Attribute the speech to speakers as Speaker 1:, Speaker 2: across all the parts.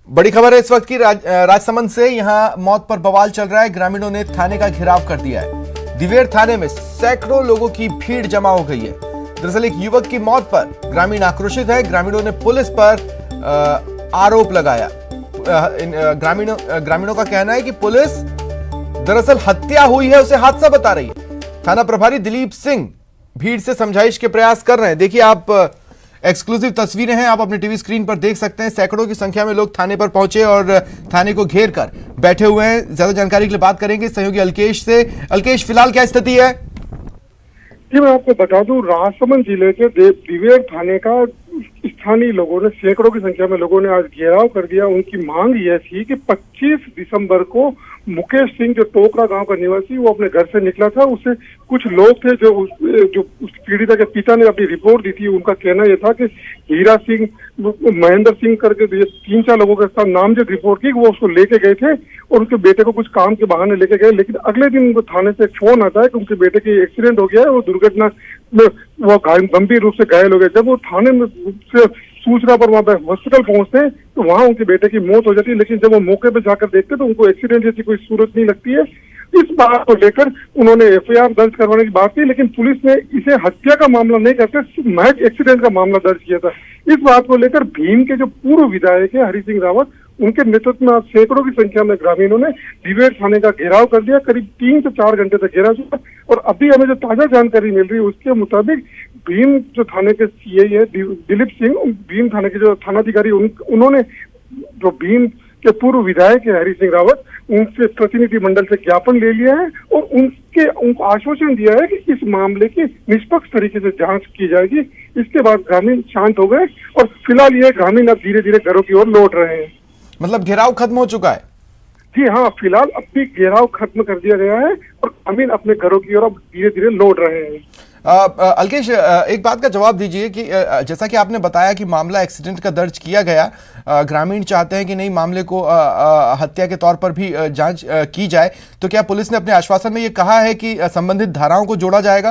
Speaker 1: बड़ी खबर है इस वक्त की राजसमंद से। यहां मौत पर बवाल चल रहा है। ग्रामीणों ने थाने का घेराव कर दिया है। दिवेर थाने में सैकड़ों लोगों की भीड़ जमा हो गई है। दरअसल एक युवक की मौत पर ग्रामीण आक्रोशित है। ग्रामीणों ने पुलिस पर आरोप लगाया। ग्रामीणों का कहना है कि पुलिस दरअसल हत्या हुई है उसे हादसा बता रही है। थाना प्रभारी दिलीप सिंह भीड़ से समझाइश के प्रयास कर रहे हैं। देखिए आप एक्सक्लूसिव तस्वीरें हैं, आप अपनी टीवी स्क्रीन पर देख सकते हैं। सैकड़ों की संख्या में लोग थाने पर पहुंचे और थाने को घेर कर बैठे हुए हैं। ज्यादा जानकारी के लिए बात करेंगे सहयोगी अल्केश से। अल्केश, फिलहाल क्या स्थिति है?
Speaker 2: जी मैं आपको बता दूं, राजसमंद जिले के दिवेर थाने का स्थानीय लोगों ने, सैकड़ों की संख्या में लोगों ने आज घेराव कर दिया। उनकी मांग यह थी कि 25 दिसंबर को मुकेश सिंह, जो टोकरा गांव का निवासी, वो अपने घर से निकला था। उसे कुछ लोग थे जो उस पीड़िता के पिता ने अपनी रिपोर्ट दी थी। उनका कहना यह था कि हीरा सिंह, महेंद्र सिंह करके 3-4 लोगों के साथ नामजद रिपोर्ट की, वो उसको लेके गए थे और उनके बेटे को कुछ काम के बहाने लेके गए। लेकिन अगले दिन उनको थाने से फोन आता है कि उनके बेटे की एक्सीडेंट हो गया है, वो दुर्घटना में वो गंभीर रूप से घायल हो गए। जब वो थाने में से सूचना पर वहां पर हॉस्पिटल पहुंचते हैं तो वहां उनके बेटे की मौत हो जाती है। लेकिन जब वो मौके पर जाकर देखते हैं तो उनको एक्सीडेंट जैसी कोई सूरत नहीं लगती है। इस बात को लेकर उन्होंने एफआईआर दर्ज करवाने की बात की, लेकिन पुलिस ने इसे हत्या का मामला नहीं करते, महज एक्सीडेंट का मामला दर्ज किया था। इस बात को लेकर भीम के जो पूर्व विधायक है हरि सिंह रावत, उनके नेतृत्व में आज सैकड़ों की संख्या में ग्रामीणों ने दिवेर थाने का घेराव कर दिया। करीब 3 से 4 घंटे तक घेराव हुआ और अभी हमें जो ताजा जानकारी मिल रही है उसके मुताबिक भीम जो थाने के सीआई है दिलीप सिंह, भीम थाने के जो थानाधिकारी, उन्होंने जो भीम के पूर्व विधायक है हरि सिंह रावत, उनसे प्रतिनिधि मंडल से ज्ञापन ले लिया है और उनको आश्वासन दिया है कि इस मामले की निष्पक्ष तरीके से जांच की जाएगी। इसके बाद ग्रामीण शांत हो गए और फिलहाल ये ग्रामीण अब धीरे धीरे घरों की ओर लौट रहे हैं।
Speaker 1: मतलब घेराव खत्म हो चुका है?
Speaker 2: जी हाँ, फिलहाल अब भी घेराव खत्म कर दिया गया है और ग्रामीण अपने घरों की ओर अब धीरे धीरे लौट रहे हैं।
Speaker 1: अल्केश, एक बात का जवाब दीजिए कि जैसा कि आपने बताया कि मामला एक्सीडेंट का दर्ज किया गया, ग्रामीण चाहते हैं कि नहीं मामले को हत्या के तौर पर भी जांच की जाए, तो क्या पुलिस ने अपने आश्वासन में ये कहा है कि संबंधित धाराओं को जोड़ा जाएगा?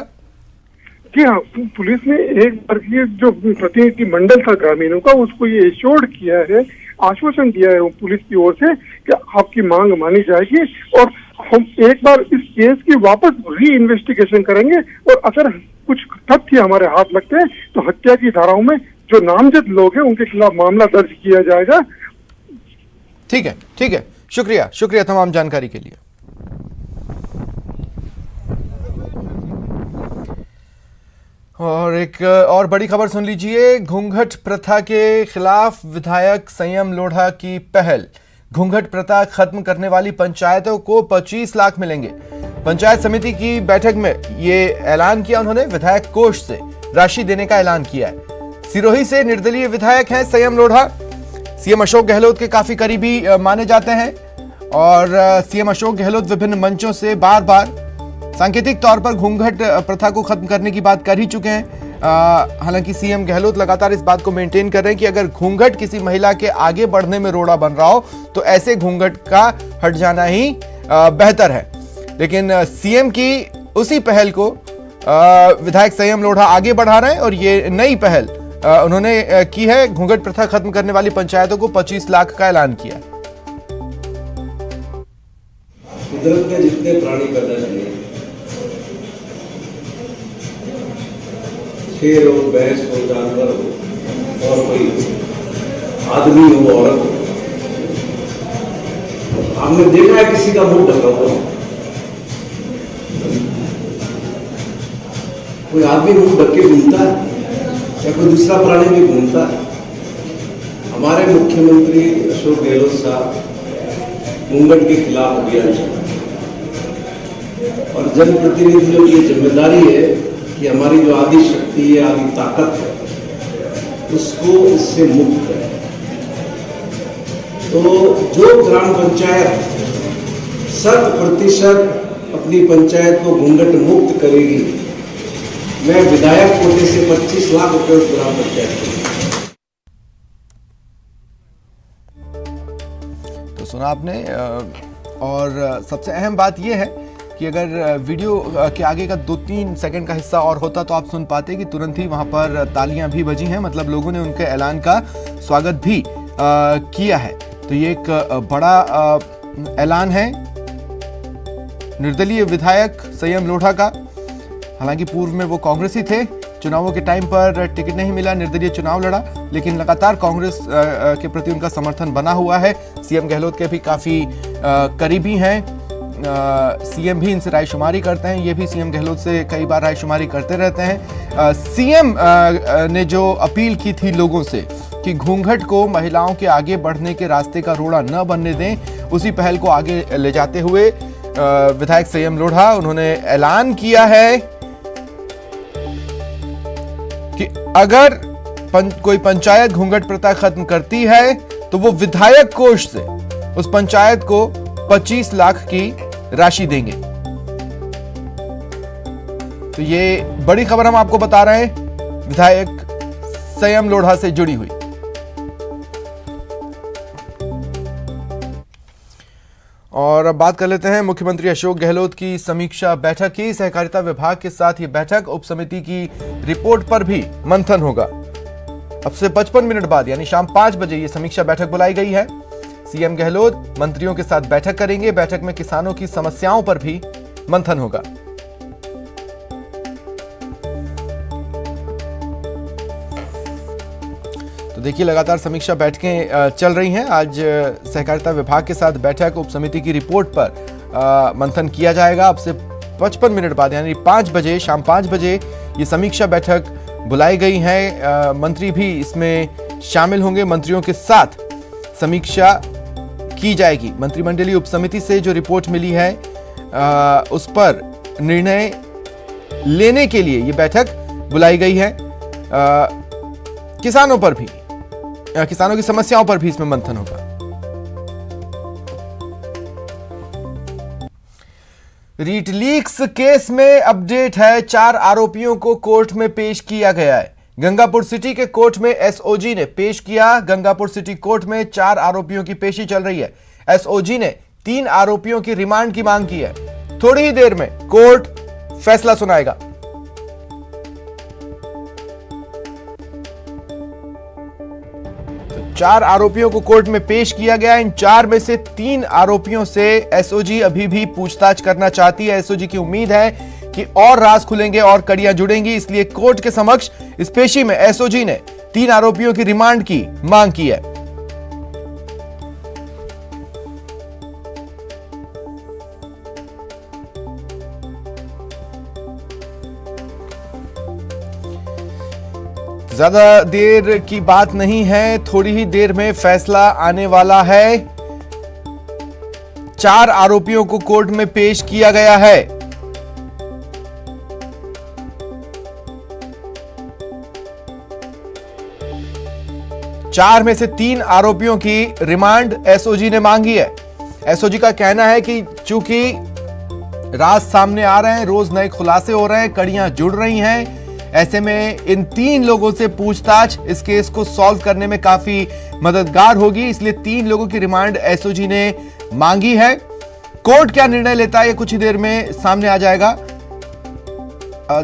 Speaker 2: जी हाँ, पुलिस ने एक बार ये जो प्रतिनिधि मंडल था ग्रामीणों का, उसको ये एश्योर्ड किया है, आश्वासन दिया है पुलिस की ओर से कि आपकी मांग मानी जाएगी और हम एक बार इस केस की वापस री इन्वेस्टिगेशन करेंगे और अगर कुछ तथ्य हमारे हाथ लगते हैं तो हत्या की धाराओं में जो नामजद लोग हैं उनके खिलाफ मामला दर्ज किया जाएगा।
Speaker 1: ठीक है, शुक्रिया तमाम जानकारी के लिए। और एक और बड़ी खबर सुन लीजिए। घूंघट प्रथा के खिलाफ विधायक संयम लोढ़ा की पहल। घूंघट प्रथा खत्म करने वाली पंचायतों को 25 लाख मिलेंगे। पंचायत समिति की बैठक में ये ऐलान किया उन्होंने। विधायक कोष से राशि देने का ऐलान किया है। सिरोही से निर्दलीय विधायक हैं संयम लोढ़ा। सीएम अशोक गहलोत के काफी करीबी माने जाते हैं और सीएम अशोक गहलोत विभिन्न मंचों से बार बार सांकेतिक तौर पर घूंघट प्रथा को खत्म करने की बात कर ही चुके हैं। हालांकि सीएम गहलोत लगातार इस बात को मेंटेन कर रहे हैं कि अगर घूंघट किसी महिला के आगे बढ़ने में रोड़ा बन रहा हो तो ऐसे घूंघट का हट जाना ही बेहतर है। लेकिन सीएम की उसी पहल को विधायक संयम लोढ़ा आगे बढ़ा रहे हैं और ये नई पहल उन्होंने की है। घूंघट प्रथा खत्म करने वाली पंचायतों को 25 लाख का ऐलान किया।
Speaker 3: कुदरत ने जितने प्राणी पैदा किए, शेर हो, भैंस हो, जानवर हो और कोई आदमी हो, औरत हो, हमने देखा है किसी का मुंह ढका हुआ, कोई आदमी मुंह ढक के घूमता है या कोई दूसरा प्राणी भी घूमता है। हमारे मुख्यमंत्री अशोक गहलोत साहब घूंघट के खिलाफ अभियान चला और जनप्रतिनिधियों की जिम्मेदारी है कि हमारी जो आदि शक्ति है, आदि ताकत है, उसको इससे मुक्त करें। तो जो ग्राम पंचायत 100% अपनी पंचायत को घूंघट मुक्त करेगी, मैं विधायक कोटे से 25 लाख रुपए उस ग्राम पंचायत को।
Speaker 1: तो सुना आपने। और सबसे अहम बात यह है कि अगर वीडियो के आगे का 2-3 सेकंड का हिस्सा और होता तो आप सुन पाते कि तुरंत ही वहां पर तालियां भी बजी हैं। मतलब लोगों ने उनके ऐलान का स्वागत भी किया है। तो ये एक बड़ा ऐलान है निर्दलीय विधायक संयम लोढ़ा का। हालांकि पूर्व में वो कांग्रेसी थे, चुनावों के टाइम पर टिकट नहीं मिला, निर्दलीय चुनाव लड़ा, लेकिन लगातार कांग्रेस के प्रति उनका समर्थन बना हुआ है। सीएम गहलोत के भी काफी करीबी हैं, सीएम भी इनसे रायशुमारी करते हैं, ये भी सीएम गहलोत से कई बार रायशुमारी करते रहते हैं। सीएम ने जो अपील की थी लोगों से कि घूंघट को महिलाओं के आगे बढ़ने के रास्ते का रोड़ा न बनने दें, उसी पहल को आगे ले जाते हुए विधायक संयम लोढ़ा उन्होंने ऐलान किया है कि अगर कोई पंचायत घूंघट प्रथा खत्म करती है तो वो विधायक कोष से उस पंचायत को 25 लाख की राशि देंगे। तो ये बड़ी खबर हम आपको बता रहे हैं विधायक संयम लोढ़ा से जुड़ी हुई। और अब बात कर लेते हैं मुख्यमंत्री अशोक गहलोत की समीक्षा बैठक की। सहकारिता विभाग के साथ ये बैठक उप समिति की रिपोर्ट पर भी मंथन होगा। अब से 55 मिनट बाद यानी शाम 5 बजे ये समीक्षा बैठक बुलाई गई है। सीएम गहलोत मंत्रियों के साथ बैठक करेंगे। बैठक में किसानों की समस्याओं पर भी मंथन होगा। तो देखिए लगातार समीक्षा बैठकें चल रही हैं। आज सहकारिता विभाग के साथ बैठक, उप समिति की रिपोर्ट पर मंथन किया जाएगा। अब से 55 मिनट बाद यानी 5 बजे, शाम 5 बजे ये समीक्षा बैठक बुलाई गई है। मंत्री भी इसमें शामिल होंगे। मंत्रियों के साथ समीक्षा की जाएगी। मंत्रिमंडलीय उप समिति से जो रिपोर्ट मिली है उस पर निर्णय लेने के लिए ये बैठक बुलाई गई है। किसानों पर भी, किसानों की समस्याओं पर भी इसमें मंथन होगा। रीट लीक्स केस में अपडेट है। 4 आरोपियों को कोर्ट में पेश किया गया है। गंगापुर सिटी के कोर्ट में एसओजी ने पेश किया। गंगापुर सिटी कोर्ट में 4 आरोपियों की पेशी चल रही है। एसओजी ने 3 आरोपियों की रिमांड की मांग की है। थोड़ी ही देर में कोर्ट फैसला सुनाएगा। तो 4 आरोपियों को कोर्ट में पेश किया गया। इन 4 में से 3 आरोपियों से एसओजी अभी भी पूछताछ करना चाहती है। एसओजी की उम्मीद है कि और राज खुलेंगे और कड़ियां जुड़ेंगी, इसलिए कोर्ट के समक्ष इस पेशी में एसओजी ने 3 आरोपियों की रिमांड की मांग की है। ज्यादा देर की बात नहीं है, थोड़ी ही देर में फैसला आने वाला है। 4 आरोपियों को कोर्ट में पेश किया गया है। चार में से 3 आरोपियों की रिमांड एसओजी ने मांगी है। एसओजी का कहना है कि चूंकि राज सामने आ रहे हैं, रोज नए खुलासे हो रहे हैं, कड़ियां जुड़ रही हैं, ऐसे में इन 3 लोगों से पूछताछ इस केस को सॉल्व करने में काफी मददगार होगी, इसलिए 3 लोगों की रिमांड एसओजी ने मांगी है। कोर्ट क्या निर्णय लेता है ये कुछ ही देर में सामने आ जाएगा।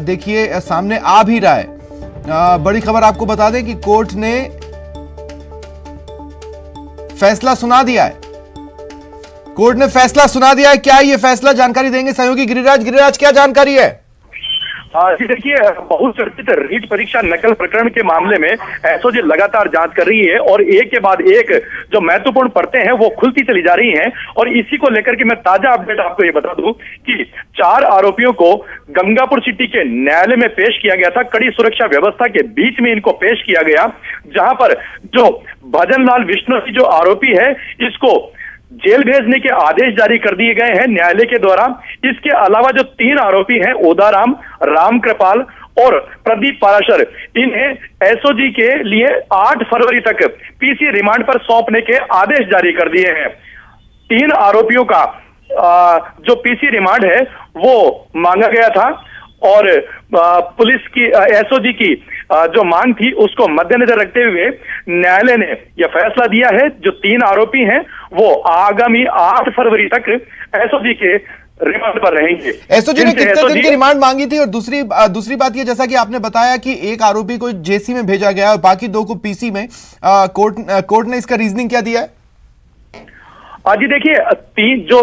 Speaker 1: देखिए सामने आ भी रहा है। बड़ी खबर आपको बता दें कि कोर्ट ने फैसला सुना दिया है। कोर्ट ने फैसला सुना दिया है। क्या ये फैसला, जानकारी देंगे सहयोगी गिरिराज, क्या जानकारी है?
Speaker 4: जी देखिए, बहुत चर्चित रीट परीक्षा नकल प्रकरण के मामले में एसओजी लगातार जांच कर रही है और एक के बाद एक जो महत्वपूर्ण परतें हैं वो खुलती चली जा रही हैं। और इसी को लेकर के मैं ताजा अपडेट आपको ये बता दूं कि 4 आरोपियों को गंगापुर सिटी के न्यायालय में पेश किया गया था। कड़ी सुरक्षा व्यवस्था के बीच में इनको पेश किया गया, जहां पर जो भजनलाल विश्नोई जो आरोपी है इसको जेल भेजने के आदेश जारी कर दिए गए हैं न्यायालय के द्वारा। इसके अलावा जो 3 आरोपी हैं, ओदाराम, राम कृपाल और प्रदीप पाराशर, इन्हें एसओजी के लिए 8 फरवरी तक पीसी रिमांड पर सौंपने के आदेश जारी कर दिए हैं। 3 आरोपियों का जो पीसी रिमांड है वो मांगा गया था और पुलिस की एसओजी की जो मांग थी उसको मद्देनजर रखते हुए न्यायालय ने यह फैसला दिया है। जो 3 आरोपी हैं वो आगामी 8 फरवरी तक एसओजी के रिमांड पर रहेंगे।
Speaker 1: एसओजी ने कितने दिन की रिमांड मांगी थी? और दूसरी बात ये, जैसा कि आपने बताया कि एक आरोपी को जेसी में भेजा गया और बाकी 2 को पीसी में, कोर्ट ने इसका रीजनिंग क्या दिया है?
Speaker 4: जी देखिए, तीन जो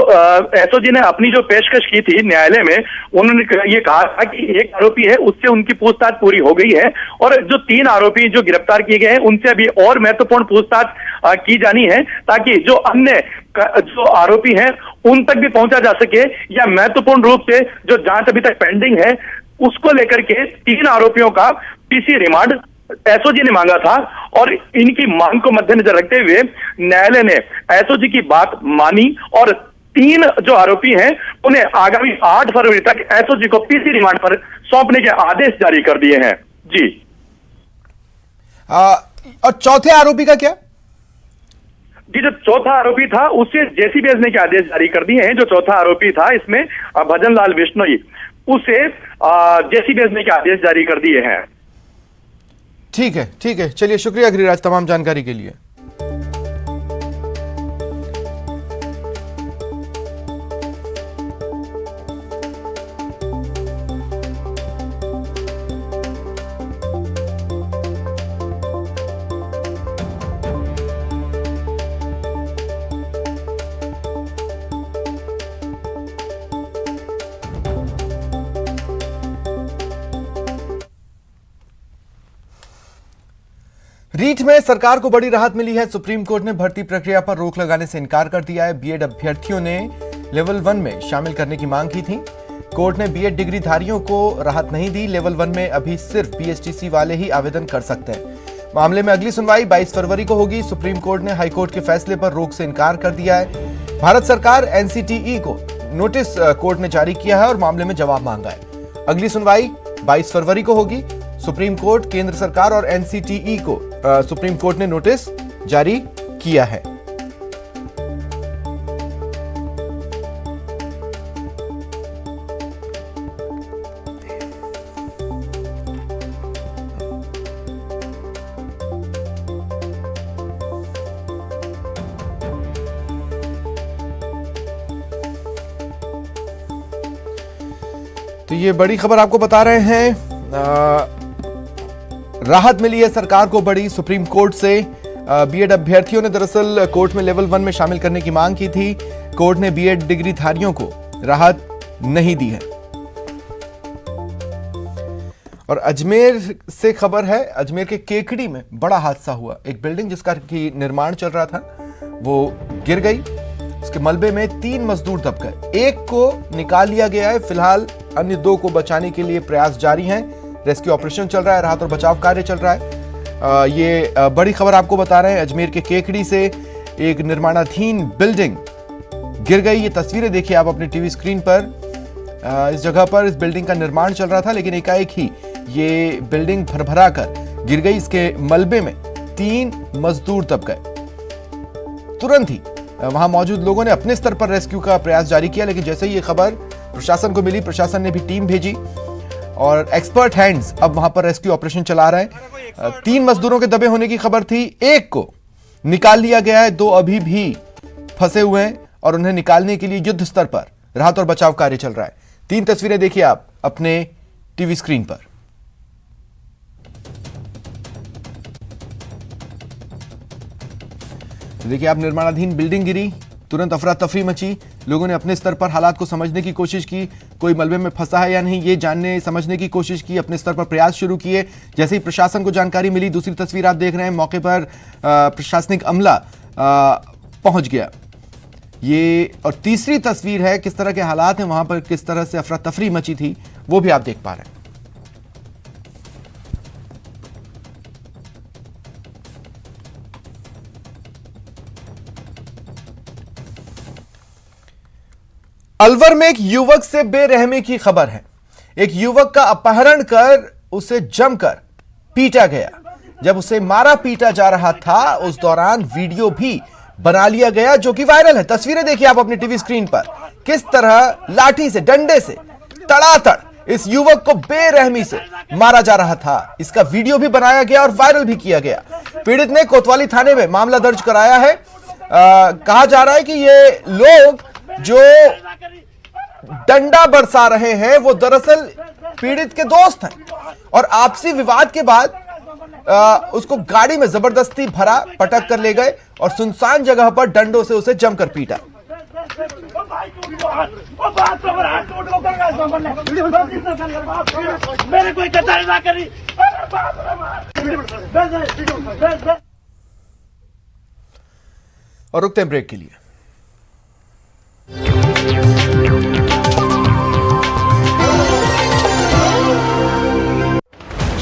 Speaker 4: एसओजी ने अपनी जो पेशकश की थी न्यायालय में, उन्होंने ये कहा था कि एक आरोपी है उससे उनकी पूछताछ पूरी हो गई है और जो 3 आरोपी जो गिरफ्तार किए गए हैं उनसे अभी और महत्वपूर्ण पूछताछ की जानी है, ताकि जो अन्य जो आरोपी हैं उन तक भी पहुंचा जा सके, या महत्वपूर्ण रूप से जो जांच अभी तक पेंडिंग है उसको लेकर के 3 आरोपियों का पीसी रिमांड एसओजी ने मांगा था। और इनकी मांग को मद्देनजर रखते हुए न्यायालय ने एसओजी की बात मानी और 3 जो आरोपी हैं उन्हें आगामी 8 फरवरी तक एसओजी को पीसी रिमांड पर सौंपने के आदेश जारी कर दिए हैं। जी।
Speaker 1: और चौथे आरोपी का क्या?
Speaker 4: जी, जो चौथा आरोपी था उसे जेसी भेजने के आदेश जारी कर दिए हैं। जो चौथा आरोपी था इसमें भजन लाल बिश्नोई, उसे जेसी भेजने के आदेश जारी कर दिए हैं।
Speaker 1: ठीक है, चलिए, शुक्रिया गिरिराज तमाम जानकारी के लिए। रीट में सरकार को बड़ी राहत मिली है। सुप्रीम कोर्ट ने भर्ती प्रक्रिया पर रोक लगाने से इनकार कर दिया है। बीएड अभ्यर्थियों ने लेवल 1 में शामिल करने की मांग की थी। कोर्ट ने बीएड डिग्री धारियों को राहत नहीं दी। लेवल 1 में अभी सिर्फ बीएसटीसी वाले ही आवेदन कर सकते हैं। मामले में अगली सुनवाई 22 फरवरी को होगी। सुप्रीम कोर्ट ने हाईकोर्ट के फैसले पर रोक से इनकार कर दिया है। भारत सरकार एनसीटीई को नोटिस कोर्ट ने जारी किया है और मामले में जवाब मांगा है। अगली सुनवाई 22 फरवरी को होगी। सुप्रीम कोर्ट, केंद्र सरकार और एनसीटीई को सुप्रीम कोर्ट ने नोटिस जारी किया है। तो ये बड़ी खबर आपको बता रहे हैं। राहत मिली है सरकार को बड़ी सुप्रीम कोर्ट से। बीएड अभ्यर्थियों ने दरअसल कोर्ट में लेवल 1 में शामिल करने की मांग की थी। कोर्ट ने बीएड डिग्री धारियों को राहत नहीं दी है। और अजमेर से खबर है। अजमेर के केकड़ी में बड़ा हादसा हुआ। एक बिल्डिंग जिसका की निर्माण चल रहा था वो गिर गई। उसके मलबे में 3 मजदूर दब गए। एक को निकाल लिया गया है। फिलहाल अन्य 2 को बचाने के लिए प्रयास जारी हैं। रेस्क्यू ऑपरेशन चल रहा है, राहत और बचाव कार्य चल रहा है। ये बड़ी खबर आपको बता रहे हैं। अजमेर के केकड़ी से एक निर्माणाधीन बिल्डिंग गिर गई। ये तस्वीरें देखिए आप अपने टीवी स्क्रीन पर। इस जगह पर इस बिल्डिंग का निर्माण चल रहा था, लेकिन एकाएक ही ये बिल्डिंग भरभरा कर गिर गई। इसके मलबे में 3 मजदूर दब गए। तुरंत ही वहां मौजूद लोगों ने अपने स्तर पर रेस्क्यू का प्रयास जारी किया, लेकिन जैसे ही ये खबर प्रशासन को मिली, प्रशासन ने भी टीम भेजी और एक्सपर्ट हैंड्स अब वहां पर रेस्क्यू ऑपरेशन चला रहे हैं। 3 मजदूरों के दबे होने की खबर थी। एक को निकाल लिया गया है, 2 अभी भी फंसे हुए हैं और उन्हें निकालने के लिए युद्ध स्तर पर राहत और बचाव कार्य चल रहा है। 3 तस्वीरें देखिए आप अपने टीवी स्क्रीन पर। देखिए आप, निर्माणाधीन बिल्डिंग गिरी, तुरंत अफरा तफरी मची। लोगों ने अपने स्तर पर हालात को समझने की कोशिश की, कोई मलबे में फंसा है या नहीं ये जानने समझने की कोशिश की, अपने स्तर पर प्रयास शुरू किए। जैसे ही प्रशासन को जानकारी मिली, दूसरी तस्वीर आप देख रहे हैं, मौके पर प्रशासनिक अमला पहुंच गया। ये और तीसरी तस्वीर है किस तरह के हालात हैं वहां पर, किस तरह से अफरा तफरी मची थी, वो भी आप देख पा रहे हैं। अलवर में एक युवक से बेरहमी की खबर है। एक युवक का अपहरण कर उसे जमकर पीटा गया। जब उसे मारा पीटा जा रहा था उस दौरान वीडियो भी बना लिया गया जो कि वायरल है। तस्वीरें देखिए आप अपनी टीवी स्क्रीन पर, किस तरह लाठी से, डंडे से तड़ातड़ इस युवक को बेरहमी से मारा जा रहा था। इसका वीडियो भी बनाया गया और वायरल भी किया गया। पीड़ित ने कोतवाली थाने में मामला दर्ज कराया है। कहा जा रहा है कि ये लोग जो डंडा बरसा रहे हैं वो दरअसल पीड़ित के दोस्त हैं और आपसी विवाद के बाद उसको गाड़ी में जबरदस्ती भरा, पटक कर ले गए और सुनसान जगह पर डंडों से उसे जमकर पीटा।
Speaker 5: मेरे कोई कतार ना करी।
Speaker 1: और रुकते हैं ब्रेक के लिए।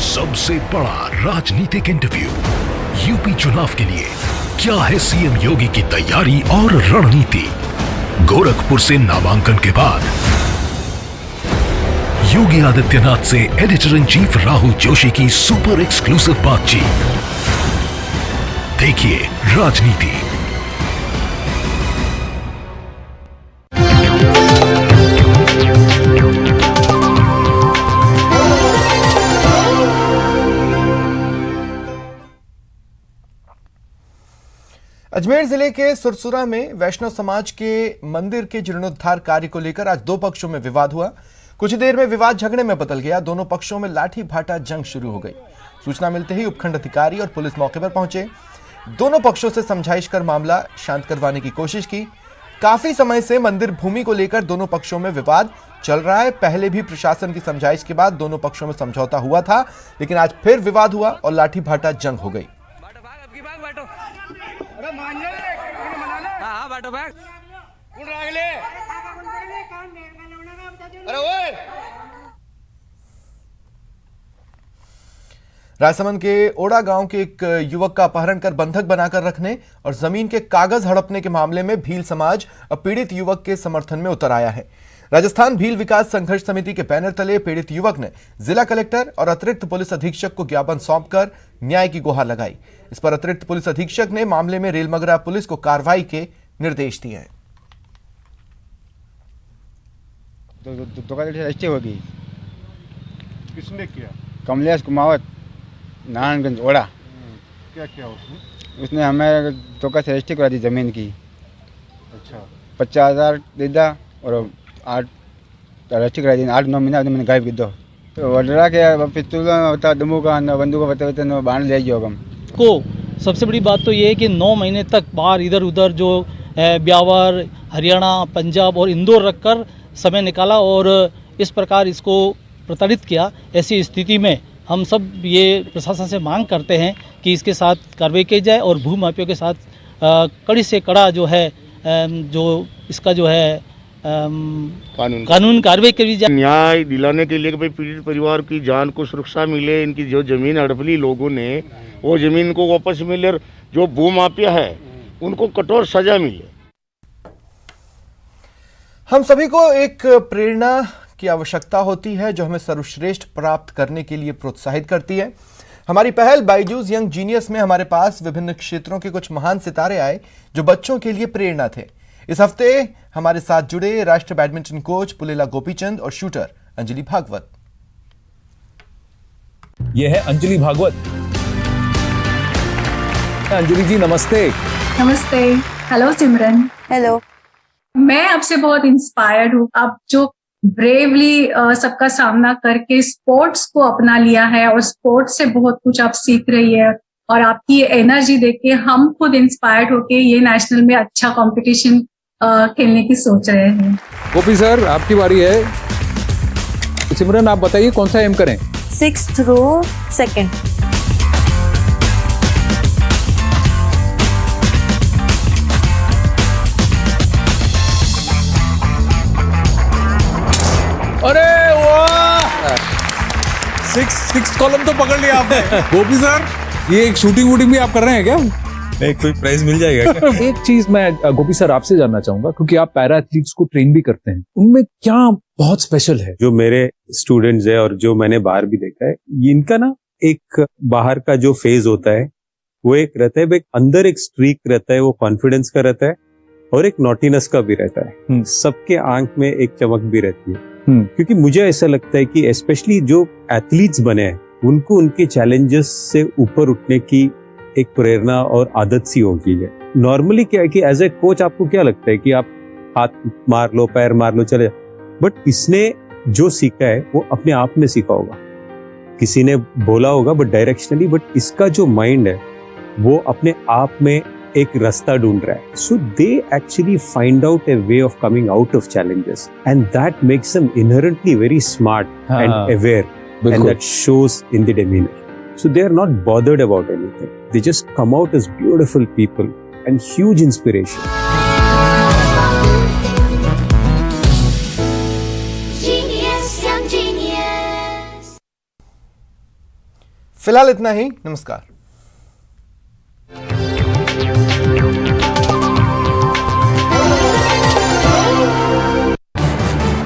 Speaker 6: सबसे बड़ा राजनीतिक इंटरव्यू यूपी चुनाव के लिए क्या है सीएम योगी की तैयारी और रणनीति। गोरखपुर से नामांकन के बाद योगी आदित्यनाथ से editor in chief Rahul Joshi की सुपर एक्सक्लूसिव बातचीत। देखिए राजनीति।
Speaker 1: अजमेर जिले के सुरसुरा में वैष्णव समाज के मंदिर के जीर्णोद्धार कार्य को लेकर आज दो पक्षों में विवाद हुआ। कुछ देर में विवाद झगड़े में बदल गया। दोनों पक्षों में लाठी भाटा जंग शुरू हो गई। सूचना मिलते ही उपखंड अधिकारी और पुलिस मौके पर पहुंचे। दोनों पक्षों से समझाइश कर मामला शांत करवाने की कोशिश की। काफी समय से मंदिर भूमि को लेकर दोनों पक्षों में विवाद चल रहा है। पहले भी प्रशासन की समझाइश के बाद दोनों पक्षों में समझौता हुआ था, लेकिन आज फिर विवाद हुआ और लाठी भाटा जंग हो गई। राजसमंद के ओड़ा गांव के एक युवक का अपहरण कर बंधक बनाकर रखने और जमीन के कागज हड़पने के मामले में भील समाज पीड़ित युवक के समर्थन में उतर आया है। राजस्थान भील विकास संघर्ष समिति के बैनर तले पीड़ित युवक ने जिला कलेक्टर और अतिरिक्त पुलिस अधीक्षक को ज्ञापन सौंपकर न्याय की गुहार लगाई। इस पर अतिरिक्त पुलिस अधीक्षक ने मामले में रेलमगरा पुलिस को कार्रवाई के निर्देश दिए हैं।
Speaker 7: रजिस्ट्री होगी।
Speaker 2: किसने किया?
Speaker 7: कमलेश कुमावत, नारायणगंज ओड़ा।
Speaker 2: क्या किया उसने?
Speaker 7: उसने हमें धोखा से रजिस्ट्री करा दी जमीन की।
Speaker 2: अच्छा।
Speaker 7: 50,000 दे दा और 8 रजिस्ट्री करा दी। 8-9 महीना मैंने गायब की दो तो वडरा के पिस्तौल होता दमू का बंदूक बताते बांध ले जाओ हम
Speaker 8: को। सबसे बड़ी बात तो ये है कि 9 महीने तक बाहर इधर उधर जो ब्यावर, हरियाणा, पंजाब और इंदौर रखकर समय निकाला और इस प्रकार इसको प्रताड़ित किया। ऐसी स्थिति में हम सब ये प्रशासन से मांग करते हैं कि इसके साथ कार्रवाई की जाए और भूमाफियों के साथ कड़ी से कड़ा जो है जो इसका जो है कानून कार्रवाई करी जाए।
Speaker 9: न्याय दिलाने के लिए कि भाई पीड़ित परिवार की जान को सुरक्षा मिले, इनकी जो जमीन हड़प ली लोगों ने वो जमीन को वापस मिले, जो भूमाफिया है उनको कठोर सजा मिले।
Speaker 1: हम सभी को एक प्रेरणा की आवश्यकता होती है जो हमें सर्वश्रेष्ठ प्राप्त करने के लिए प्रोत्साहित करती है। हमारी पहल बायजूस यंग जीनियस में हमारे पास विभिन्न क्षेत्रों के कुछ महान सितारे आए जो बच्चों के लिए प्रेरणा थे। इस हफ्ते हमारे साथ जुड़े राष्ट्रीय बैडमिंटन कोच पुलेला गोपीचंद और शूटर अंजलि भागवत।
Speaker 10: यह है अंजलि भागवत। अंजलि जी नमस्ते।
Speaker 11: नमस्ते। हेलो सिमरन।
Speaker 12: हेलो।
Speaker 11: मैं आपसे बहुत इंस्पायर्ड हूँ। आप जो ब्रेवली सबका सामना करके स्पोर्ट्स को अपना लिया है और स्पोर्ट्स से बहुत कुछ आप सीख रही है और आपकी एनर्जी देख के हम खुद इंस्पायर्ड होके ये नेशनल में अच्छा कंपटीशन खेलने की सोच रहे हैं।
Speaker 10: गोपी सर आपकी बारी है। सिमरन आप बताइए कौन सा एम करें?
Speaker 12: 6th row 2nd।
Speaker 10: अरे वाह, 6 कॉलम तो पकड़ लिया आपने। गोपी सर ये एक शूटिंग वूटिंग भी आप कर रहे हैं क्या?
Speaker 13: कोई प्राइज मिल जाएगा क्या?
Speaker 10: एक चीज मैं गोपी सर आपसे जानना चाहूंगा, क्योंकि आप पैरा एथलीट्स को ट्रेन भी करते हैं, उनमें क्या बहुत स्पेशल है?
Speaker 13: जो मेरे स्टूडेंट्स है और जो मैंने बाहर भी देखा है, इनका ना एक बाहर का जो फेज होता है वो एक रहता है, एक अंदर एक स्ट्रीक रहता है, वो कॉन्फिडेंस का रहता है और एक नॉटीनेस का भी रहता है। सबके आंख में एक चमक भी रहती है। क्योंकि मुझे ऐसा लगता है कि स्पेशली जो एथलीट्स बने हैं उनको उनके चैलेंजेस से ऊपर उठने की एक प्रेरणा और आदत सी हो गई है। नॉर्मली क्या है कि एज ए कोच आपको क्या लगता है कि आप हाथ मार लो, पैर मार लो, चले, बट इसने जो सीखा है वो अपने आप में सीखा होगा। किसी ने बोला होगा बट डायरेक्शनली, बट इसका जो माइंड है वो अपने आप में एक रास्ता ढूंढ रहा है. So they actually find out a way of coming out of challenges and that makes them inherently very smart and aware, and that shows in the demeanor. So they are not bothered about anything. They just come out as beautiful people and huge inspiration.
Speaker 1: फिलहाल इतना ही. नमस्कार.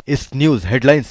Speaker 14: इस news headlines